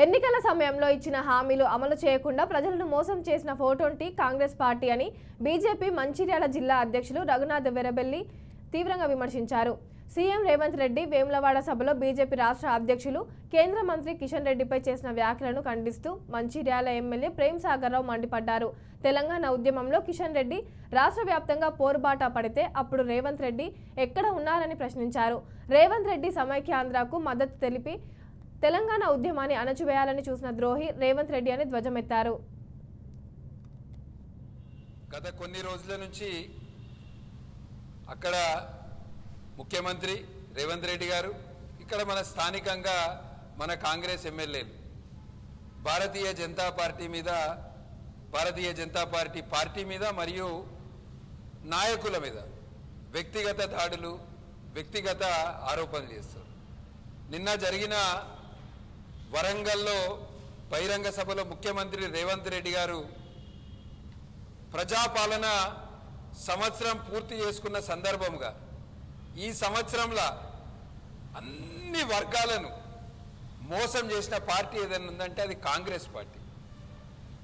ఎన్నికల సమయంలో ఇచ్చిన హామీలు అమలు చేయకుండా ప్రజలను మోసం చేసిన ఫోటోంటి కాంగ్రెస్ పార్టీ అని బీజేపీ మంచిర్యాల జిల్లా అధ్యక్షులు రఘునాథ్ వెరబెల్లి తీవ్రంగా విమర్శించారు. సీఎం రేవంత్ రెడ్డి వేములవాడ సభలో బీజేపీ రాష్ట్ర అధ్యక్షులు కేంద్ర మంత్రి కిషన్ రెడ్డిపై చేసిన వ్యాఖ్యలను ఖండిస్తూ మంచిర్యాల ఎమ్మెల్యే ప్రేమ్ సాగర్ రావు మండిపడ్డారు. తెలంగాణ ఉద్యమంలో కిషన్ రెడ్డి రాష్ట్ర వ్యాప్తంగా పోరుబాట పడితే అప్పుడు రేవంత్ రెడ్డి ఎక్కడ ఉన్నారని ప్రశ్నించారు. రేవంత్ రెడ్డి సమైక్యాంధ్రకు మద్దతు తెలిపి తెలంగాణ ఉద్యమాన్ని అణచివేయాలని చూసిన ద్రోహి రేవంత్ రెడ్డి అని ధ్వజమెత్తారు. గత కొన్ని రోజుల నుంచి అక్కడ ముఖ్యమంత్రి రేవంత్ రెడ్డి గారు, ఇక్కడ మన స్థానికంగా మన కాంగ్రెస్ ఎమ్మెల్యేలు భారతీయ జనతా పార్టీ మీద మరియు నాయకుల మీద వ్యక్తిగత దాడులు, వ్యక్తిగత ఆరోపణలు చేస్తారు. నిన్న జరిగిన వరంగల్లో బహిరంగ సభలో ముఖ్యమంత్రి రేవంత్ రెడ్డి గారు ప్రజాపాలన సంవత్సరం పూర్తి చేసుకున్న సందర్భంగా ఈ సంవత్సరంలో అన్ని వర్గాలను మోసం చేసిన పార్టీ ఏదైనా ఉందంటే అది కాంగ్రెస్ పార్టీ.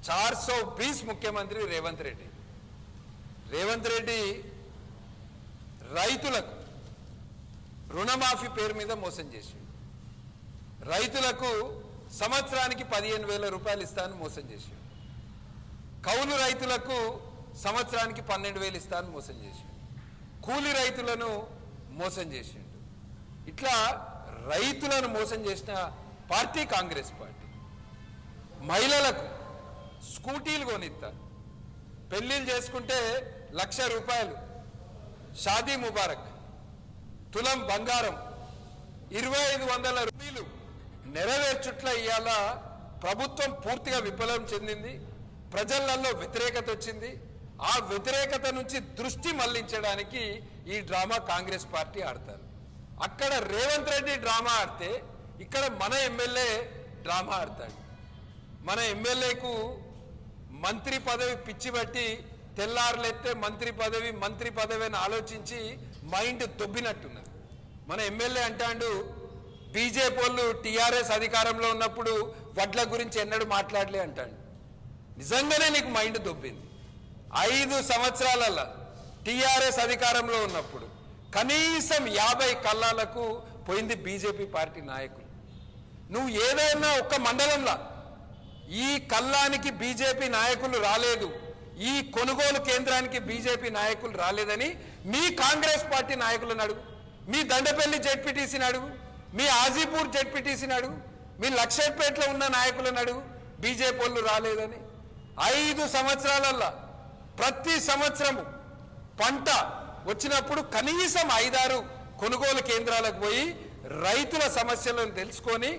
420 ముఖ్యమంత్రి రేవంత్ రెడ్డి. రేవంత్ రెడ్డి రైతులకు రుణమాఫీ పేరు మీద మోసం చేసిండు. రైతులకు సంవత్సరానికి 15,000 రూపాయలు ఇస్తానని మోసం చేసిండు. కౌలు రైతులకు సంవత్సరానికి 12,000 ఇస్తానని మోసం చేసిండు. కూలి రైతులను మోసం చేసిండు. ఇట్లా రైతులను మోసం చేసిన పార్టీ కాంగ్రెస్ పార్టీ. మహిళలకు స్కూటీలు కొనిస్తారు, పెళ్లిళ్ళు చేసుకుంటే 1,00,000 రూపాయలు షాదీ ముబారక్, తులం బంగారం, 2,500 రూపాయలు నెరవేర్చుట్ల ఇవాళ ప్రభుత్వం పూర్తిగా విఫలం చెందింది. ప్రజలలో వ్యతిరేకత వచ్చింది. ఆ వ్యతిరేకత నుంచి దృష్టి మళ్లించడానికి ఈ డ్రామా కాంగ్రెస్ పార్టీ ఆడతారు. అక్కడ రేవంత్ రెడ్డి డ్రామా ఆడితే ఇక్కడ మన ఎమ్మెల్యే డ్రామా ఆడతాడు. మన ఎమ్మెల్యేకు మంత్రి పదవి పిచ్చి బట్టి తెల్లారులెత్తే మంత్రి పదవి అని ఆలోచించి మైండ్ దొబ్బినట్టున్నది. మన ఎమ్మెల్యే అంటాడు, బీజేపీ వాళ్ళు టీఆర్ఎస్ అధికారంలో ఉన్నప్పుడు వడ్ల గురించి ఎన్నడూ మాట్లాడలే అంటాడు. నిజంగానే నీకు మైండ్ దొబ్బింది. 5 సంవత్సరాలలో టీఆర్ఎస్ అధికారంలో ఉన్నప్పుడు కనీసం 50 కల్లాలకు పోయింది బీజేపీ పార్టీ నాయకులు. నువ్వు ఏదైనా ఒక్క మండలంలో ఈ కల్లానికి బీజేపీ నాయకులు రాలేదు, ఈ కొనుగోలు కేంద్రానికి బీజేపీ నాయకులు రాలేదని మీ కాంగ్రెస్ పార్టీ నాయకులను అడుగు, మీ దండపల్లి జెడ్పీటీసీని అడుగు, మీ ఆజీపూర్ జెడ్పీటీసీని అడుగు, మీ లక్షపేటలో ఉన్న నాయకులను అడుగు, బీజేపీ వాళ్ళు రాలేదని. 5 సంవత్సరాలలో ప్రతి సంవత్సరము పంట వచ్చినప్పుడు కనీసం 5-6 కొనుగోలు కేంద్రాలకు పోయి రైతుల సమస్యలను తెలుసుకొని